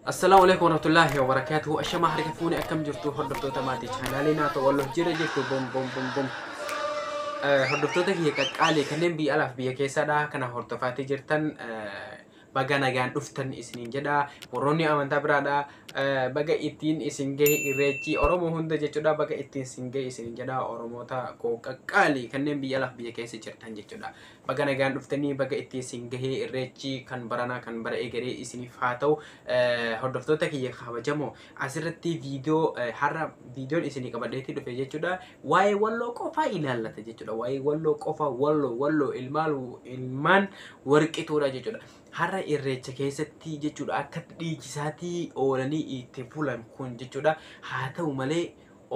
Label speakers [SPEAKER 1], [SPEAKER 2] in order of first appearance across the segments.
[SPEAKER 1] السلام عليكم ورحمة الله وبركاته. أشما حركفوني أكم جرتو هردفتو تماتي شانالينا تولو جيرا جيكتو بوم بوم بوم بوم. هردفتو تكي كالي كنن بي ألاف بي كيسا دا كنا هردفاتي جرتن baga nagaan dhuftan isiniin jedha warroonni amantaa biraadha baga ittiin isin gahe irreechi oromoo hunda jechuudha baga ittiin isin gahe isiniin jedha oromoota koo qaqqaali kanneen biyya alaaf biyya keessa jirtan jechuudha baga nagaan dhuftanii baga ittiin isin gahe irreechi kan baranaa kan bara egeree isiniif haa ta'u hordoftoota kiyya kabajamoo asirratti viidiyoo har'a viidiyoon isinii qabadheetti dhufe jechuudha waa'ee walloo qofaa ilaallata jechuudha waa'ee walloo qofa walloo ilmaan warqituudha jechuudha har'a irreecha keessatti jechuudha akka dhiichisaatii oolanii itti fulan kun jechuudha haa ta'u malee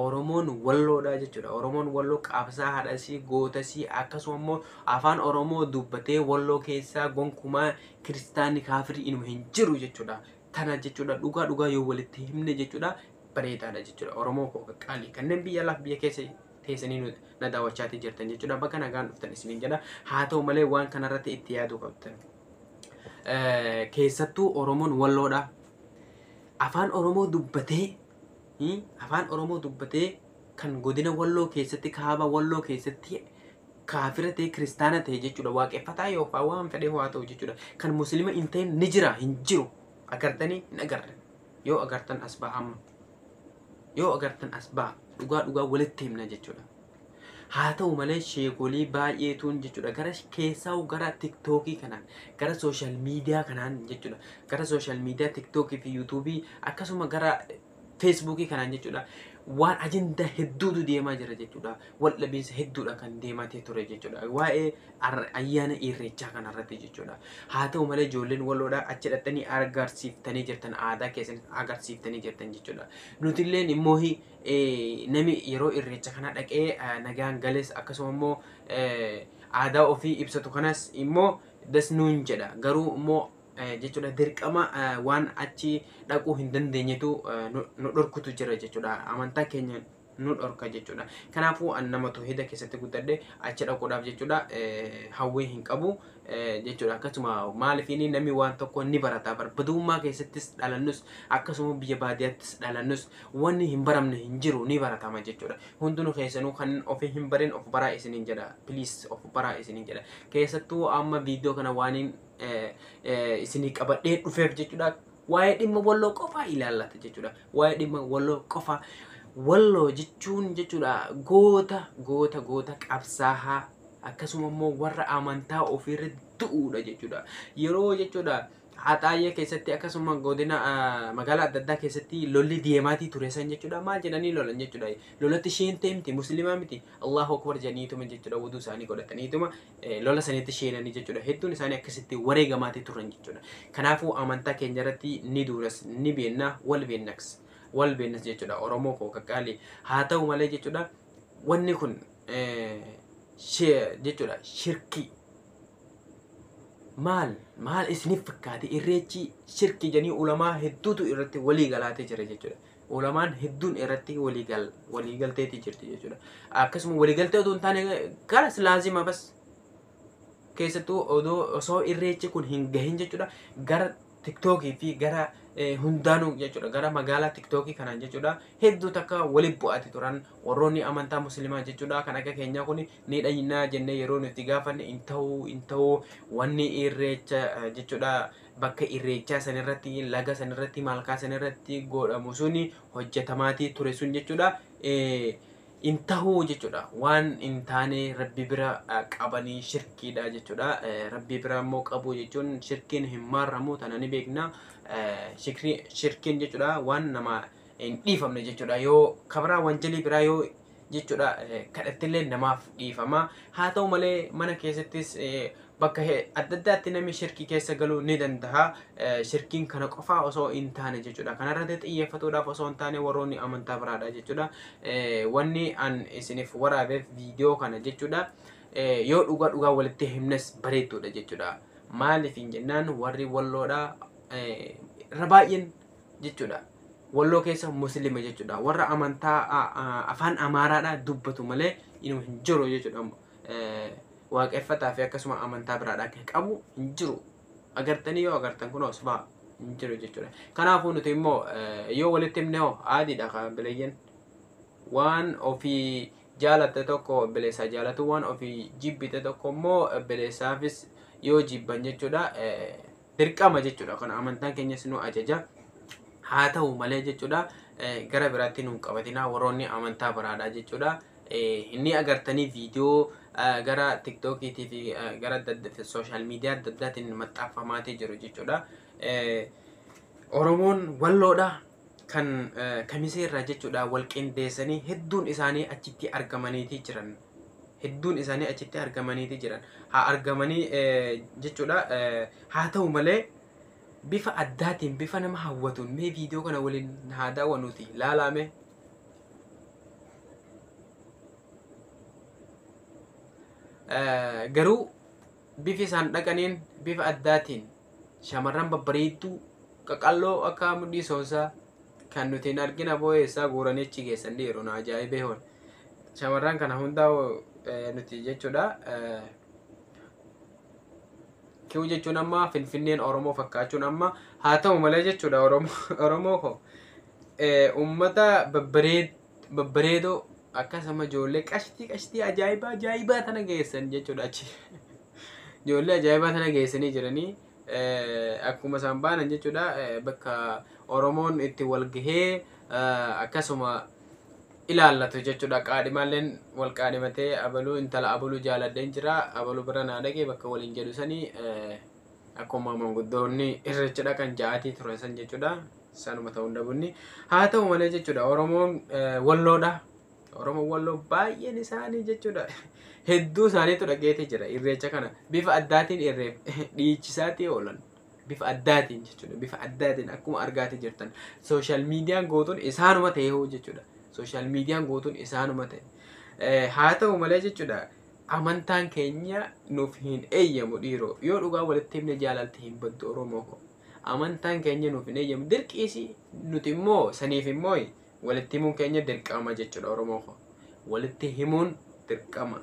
[SPEAKER 1] oromoon walloodha jechuudha oromoon walloo qabsaa haadhasii gootasii akkasuma immoo afaan oromoo dubbatee walloo keessaa gonkumaa kiristaanni kaafirii inuma hin jiru jechuudha tana jechuudha dhugaa yoo walitti himne jechuudha bareedaadha jechuudha oromoo koo qaqqaalii kanneen biyya alaaf biyya keessa teessanii na daawwachaa jirtan jechuudha bakka nagaan dhuftan isiniin jedha haa ta'u malee waan kanarratti itti yaaduu qabdan. Keessattuu oromoon walloodha afaan oromoo dubbatee kan godina walloo keessatti kaaba walloo keessatti kaafira ta'e kiristaana ta'e jechuudha waaqeffataa yookaan waan fedhe haa ta'u jechuudha kan musliima hin ta'in ni jira hin jiru agartanii hin agarre yoo agartan as ba'a amma yoo agartan as ba'a dhugaa walitti himna jechuudha. haa ta'u malee sheekolii baay'eetuun jechuudha gara keessaa gara tiktookii kanaan gara sooshaal miidiyaa kanaan jechuudha gara sooshaal miidiyaa tiktookii fi yuutuubii akkasuma gara feesbuukii kanaan jechuudha waan ajenda hedduutu deemaa jira jechuudha wal dhabiinsa hedduudha kan deemaa ture jechuudha waa'ee ayyaana irreechaa kanarratti jechuudha haa ta'u malee ijoolleen walloodhaa achi dhattanii agarsiiftanii jirtan aadaa keessan agarsiiftanii jirtan jechuudha nutilleen immoo nami yeroo irreecha kana dhaqee nagaan galees akkasuma immoo aadaa ofii ibsatu kanas immoo dasnuun jedha garuu immoo jechuudha dirqama waan achi dhaquu hin dandeenyetu nu dhorkutu jira jechuudha amantaa keenya nu dhorka jechuudha kanaafuu an nama toohida keessatti guddadhe achi dhaquudhaaf jechuudha hawwii hin qabu jechuudha akkasuma maaliifini namni waan tokko ni barata badummaa keessattis dhalannus akkasuma biyya baadiyyaattis dhalannus wanni hin baramne hin jiru ni baratama jechuudha hundinuu keessanuu kan ofii hin barin of baraa isiniin jedha please of baraa isiniin jedha keessattuu amma viidiyoo kana waaniin isinii qabadhee dhufeef jechuudha waa'ee dhimma walloo qofaa ilaallata jechuudha waa'ee dhimma walloo qofaa walloo jechuun jechuudha goota qabsaahaa akkasuma immoo warra amantaa ofiirra du'uudha jechuudha yeroo jechuudha haxaayya keessatti akkasuma godina magaalaa adda addaa keessatti lolli deemaatii ture san jechuudha maal jedhanii lolan jechuudha lolatti sheentee miti musliimaa miti Allahu akbar janiituma jechuudha wuduu isaanii godhataniituma lola sanitti sheenanii jechuudha hedduun isaanii akkasitti wareegamaatii turan jechuudha kanaafuu amantaa keenya irratti ni duuras ni beenna wal beennas jechuudha oromoo koo qaqqaalii haa ta'u malee jechuudha wanni kun jechuudha shirkii maal isiniif fakkaate irreechi shirkii janii ulamaa hedduutu irratti walii galaatee jira jechuudha ulamaan hedduun irratti walii galteetii jirti jechuudha akkasuma walii galtee otoo hin taane garas laazima bas keessattuu osoo irreechi kun hin gahin jechuudha gara tiktookii fi gara hundaanuu jechuudha gara magaalaa tiktookii kanaan jechuudha hedduu takka waliin bu'aati turan warroonni amantaa musliimaa jechuudha kan akka keenyaa kun ni dhaynaa jennee yeroo nuti gaafanne hin ta'uu wanni irreecha jechuudha bakka irreechaa sanirratti laga sanirratti malkaa sanirratti godhamu suni hojjetamaatii ture sun jechuudha intahuu jechuudha waan intaane rabbi bira qabanii shirkiidha jechuudha rabbi bira immoo qabu jechuun shirkiin hin maaramu tana ni beekna shirkiin jechuudha waan nama hin dhiifamne jechuudha yoo kabraa wanjalii biraa yoo jechuudha kadhattillee namaaf dhiifama haa ta'u malee mana keessattis bakka adda addaatti namni shirkii keessa galuu ni danda'a shirkiin kana qofaa osoo hin taane jechuudha kanarratti xiyyeeffatuudhaaf osoo hin taane warroonni amantaa biraadha jechuudha wanni an isiniif waraabeef viidiyoo kana jechuudha yoo dhugaa walitti himnes bareedduudha jechuudha maaliif hin jennaan warri walloodha irra baay'een jechuudha walloo keessa musliima jechuudha warra amantaa afaan amaaraadha dubbatu malee inuu hin jiru jechuudha waaqeffataa fi akkasuma amantaa biraadha qabu hin jiru agartanii yoo agartan kun osbaa hin jiru jechuudha. Kanaafuu nuti immoo yoo walitti himne hoo aadiidha kan bileeyyan waan ofii jaalatte tokko bileessaa jaalatu waan ofii jibbite tokko immoo bileessaafis yoo jibban jechuudha dirqama jechuudha. Kan amantaan keenyas nu ajaja haa ta'u malee jechuudha gara biraatti nu qabatinaa warroonni amantaa biraadha jechuudha. Inni agartanii viidiyoo gara TikTokiitii fi gara social media adda addaatiin maxxanfamaatii jiru jechuudha. Oromoon walloodha kan kamisee irraa jechuudha wal qindeessanii hedduun isaanii achitti argamaniitii jiran. Hedduun isaanii achitti argamaniitii jiran. Haa argamanii jechuudha. Haa ta'u malee bifa addaatiin bifa nama hawwatuun mee viidiyoo kana waliin haa daawwannuuti laalame. Garuu bifi isaan dhaqaniin bifa addaatiin shamarran babbareedduu qaqalloo akka mudhii soosaa kan nuti hin argina boo'eessaa guuranii achi geessan dhiiru na ajaa'ibee hoon shamarran kana hundaa nuti jechuudha. Kiu jechuun amma Finfinneen Oromoo fakkaachuun amma haa ta'u malee jechuudha Oromoo ko ummata babbareedoo akkasuma ijoollee qashtii ajaa'ibaa tana geessan jechuudha achi. Ijoollee ajaa'ibaa tana geessanii jiranii akkuma isaan baanan jechuudha bakka Oromoon itti wal gahee akkasuma ilaallatu jechuudha. Qaadhimaalleen wal qaadhimatee abaluu intala abaluu jaaladheen jira abaluu bira naa dhaqee bakka waliin jedhu sanii akkuma manguddoonni irreechadha kan ja'aatii ture san jechuudha. Sanuma ta'uu dabunni haa ta'u malee jechuudha Oromoon walloodha. Oromoo walloo baay'een isaanii jechuudha hedduu isaaniitu dhaqeetii jira irreecha kana bifa addaatiin dhiichisaatii oolan bifa addaatiin jechuudha. Bifa addaatiin akkuma argaatii jirtan social miidiyaan gootuun isaanuma ta'ee hoo jechuudha. Social miidiyaan gootuun isaanuma ta'e haa ta'u malee jechuudha amantaan keenya nuuf hin eeyyamu dhiiroo yoo dhugaa walitti himne jaalalti hin baddu Oromoo ko amantaan keenya nuuf hin eeyyamu dirqiisi nuti immoo saniif immoo walitti himuun keenya dirqama jechuudha. Oromoo ko walitti himuun dirqama.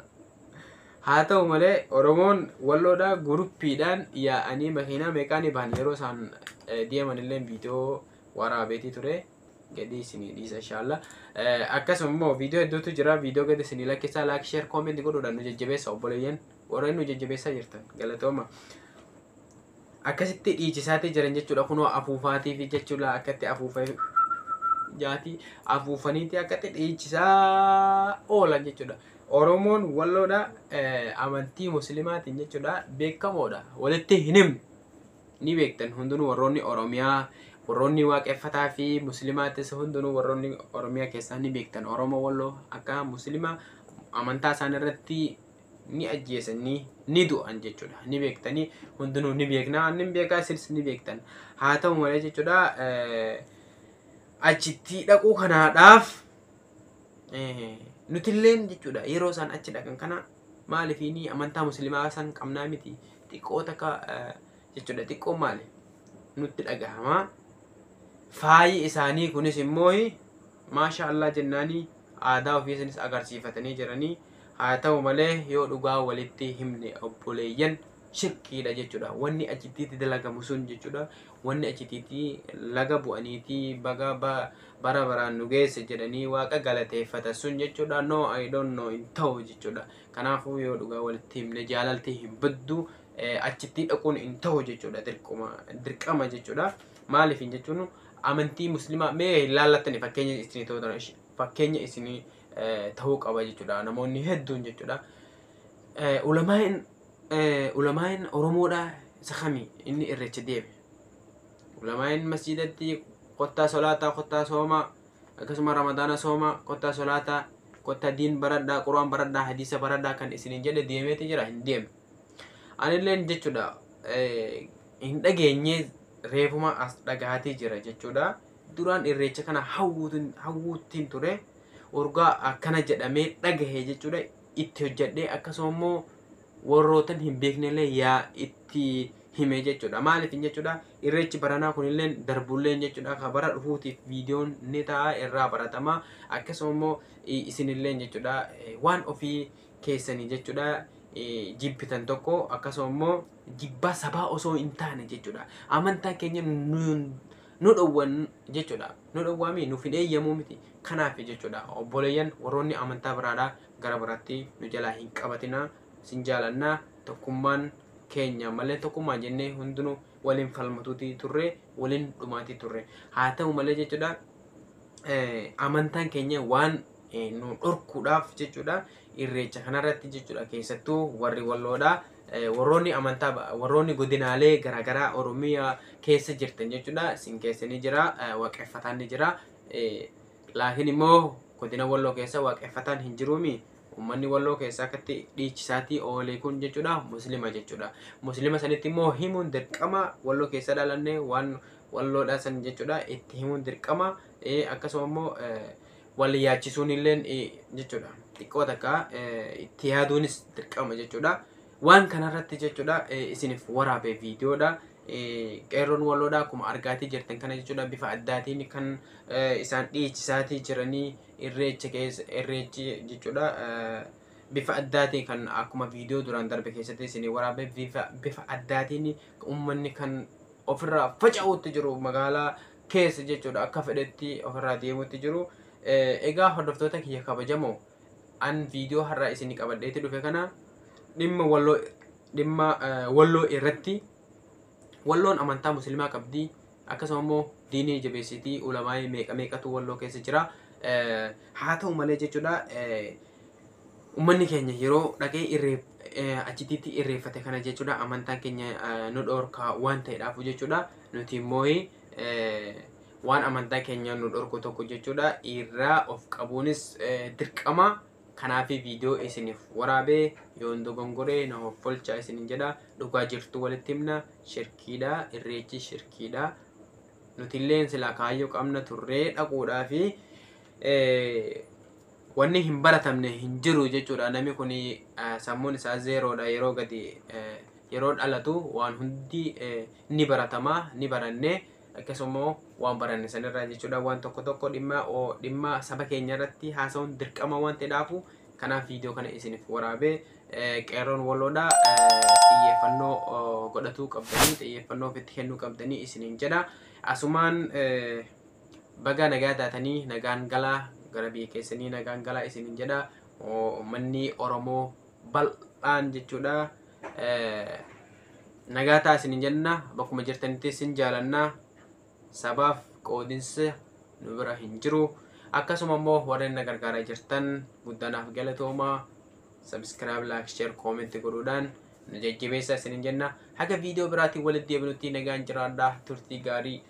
[SPEAKER 1] Haa ta'u malee Oromoon walloodha guruppiidhaan yaa'anii makiinaa meeqaanii bahan yeroo isaan deeman illee viidiyoo waraabeetii ture gadi isinii dhiisa inshallah. Akkasuma immoo viidiyoo hedduutu jira viidiyoo gadi isinii lakkisaa laayik sheer koomentii godhuudhaan nu jajjabeessa obboleeyyan warreen nu jajjabeessaa jirtan galatooma. Akkasitti dhiichisaatii jiran jechuudha kunoo afuufaatiif jechuudha akkatti afuufee jaati afuufaniiti akkatti dhiichisaa oolan jechuudha. Oromoon walloodha amantii muslimaatiin jechuudha beekamoodha. Walitti hin himne ni beektan hundinuu warroonni Oromiyaa warroonni waaqeffataa fi muslimaatis hundinuu warroonni Oromiyaa keessaa ni beektan. Oromoo walloo akka muslima amantaa isaan irratti ni ajjeesanii ni du'an jechuudha. Ni beektanii hundinuu ni beekna ni beekaa isinis ni beektan. Haa ta'u malee jechuudha achitti dhaquu kanaadhaaf nutilleen jechuudha yeroo isaan achi dhaqan kana maaliifini amantaa muslimaa san qabnaa miti xiqqoo takka jechuudha. Xiqqoo maali nutti dhagahama faayi isaanii kunis immoo maasha Allah jennaanii aadaa ofii isaaniis agarsiifatanii jiranii. Haa ta'u malee yoo dhugaa walitti himne obboleeyyan shirkiidha jechuudha. Wanni achitti dalagamu sun jechuudha wanni achitti laga bu'aniitii baga bara baraan nu geesse jedhanii waaqa galateeffata sun jechuudha. No I don't know in ta'u jechuudha. Kanaafuu yoo dhugaa walitti himne jaalalti hin baddu achitti dhaquun hin ta'u jechuudha. Dirqama jechuudha. Maaliif jechuun amantii muslimaa mee ilaallattani fakkeenya isinii ta'uu qaba jechuudha. Namoonni hedduun jechuudha ulamaan Oromoodha isa kamii inni irreecha deeme ulamaan masjidatti kottaa solaataa kottaa soomaa akkasuma ramadaana soomaa kottaa solaataa kottaa diin baradhaa quraan baradhaa hadiisa baradhaa kan isiniin jedhe deemeeti jira hin deeme. Anilleen jechuudha hin dhageenye reefuma as dhagaatii jira jechuudha. Duraan irreecha kana hawwuutiin ture urgaa akkana jedhamee dhagahe jechuudha itti hojjedhee akkasuma immoo warrootan hin beeknellee yaa itti hime jechuudha. Maaliif jechuudha irreechi baranaa kunillee darbulleen jechuudha ka bara dhufuutiif viidiyoon ni ta'a irraa baratama akkasuma immoo isinillee jechuudha waan ofii keessanii jechuudha jibbitan tokko akkasuma immoo jibbaa sabaa osoo hin taane jechuudha. Amantaan keenya nu dhowwan jechuudha. Nu dhowwaami nuuf hin eeyyamu miti. Kanaaf jechuudha. Obboleeyyan warroonni amantaa biraadhaa gara biraatti nu jalaa hin qabatina. Sin jaalannaa tokkummaan keenya malee tokkummaa jennee hundinuu waliin falmatuuti turre, waliin dhumaatii turre. Haa ta'u malee jechuudha. Amantaan keenya waan nu dhorkuudhaaf jechuudha. Irreecha kanarratti jechuudha. Keessattuu warri walloodhaa warroonni amantaa warroonni godinaalee garaagaraa Oromiyaa keessa jirtan jechuudha. Sin keessa ni jira, waaqeffataan ni jira. Laakiin immoo godina Walloo keessa waaqeffataan hin jiruumi. Uummanni Walloo keessa akkatti dhiichisaatii oolee kun jechuudha Muslima jechuudha. Muslima sanitti immoo himuun dirqama. Walloo keessa dhalannee waan Walloodhaa san jechuudha itti himuun dirqama. Akkasuma immoo wal yaachisuun illee jechuudha. Xiqqoo takka itti yaaduunis dirqama jechuudha. Waan kanarratti jechuudha isiniif waraabee viidiyoodha. Qeerroon Walloodhaa akkuma argaatii jirtan kana jechuudha bifa addaatiin kan isaan dhiichisaatii jiranii irreechi jechuudha. Bifa addaatiin kan akkuma viidiyoo duraan darbe keessatti isinii waraabee bifa addaatiin uummanni kan ofirraa faca'uutti jiru magaalaa keessa jechuudha. Akka fedhetti ofirraa deemuutti jiru. Egaa hordoftoota kiyya kabajamoo an viidiyoo har'aa isinii qabadheetti dhufe kana dhimma Walloo irratti. Walloon amantaa Muslimaa qabdi. Akkasuma immoo diinii jabeessitii ulamaa meeqatu Walloo keessa jira. Haa ta'u malee jechuudha uummanni keenya yeroo dhaqee achititti irreeffate kana jechuudha amantaan keenya nu dhorkaa waan ta'eedhaaf jechuudha. Nuti immoo waan amantaa keenya nu dhorku tokko jechuudha irraa of qabuunis dirqama. Kanaaf viidiyoo isiniif waraabee yoon dogongoree na hoffolchaa isinin jedha. Dhugaa jirtu walitti himna. Shirkiidha. Irreechi shirkiidha. Nuti illee silaa kaayyoo qabna turree dhaquudhaa fi wanni hin baratamne hin jiru jechuudha. Namni kun sammuun isaa zeeroodha. Yeroo dhalatu waan hundi ni baratama ni baranne. Akkasuma waan baranne sanirraa jechuudha waan tokko dhimma saba keenya irratti haasa'uun dirqama waan ta'eedhaafu kanaaf viidiyoo kana isiniif waraabee qeerroon Walloodhaa xiyyeeffannoo godhatuu qabdanii xiyyeeffannoo ofitti kennuu qabdanii isiniin jedha. Asumaan baga nagaa taatanii nagaan galaa gara biyya keessanii nagaan galaa isiniin jedha. Uummanni Oromoo bal'aan jechuudha. Nagaa ta'a isiniin jenna. Bakkuma jirtanitti isin jaalannaa. Sabaaf qoodinsa nu bira hin jiru. Akkasuma immoo warreen na gargaaraa jirtan guddanaaf galatoomaa. Subscribe, like, share, comment godhuudhaan nu jajjabeessaa isiniin jenna. Haga viidiyoo biraatiin walitti deebinutti nagaan jiraadhaa. Turtii gaarii.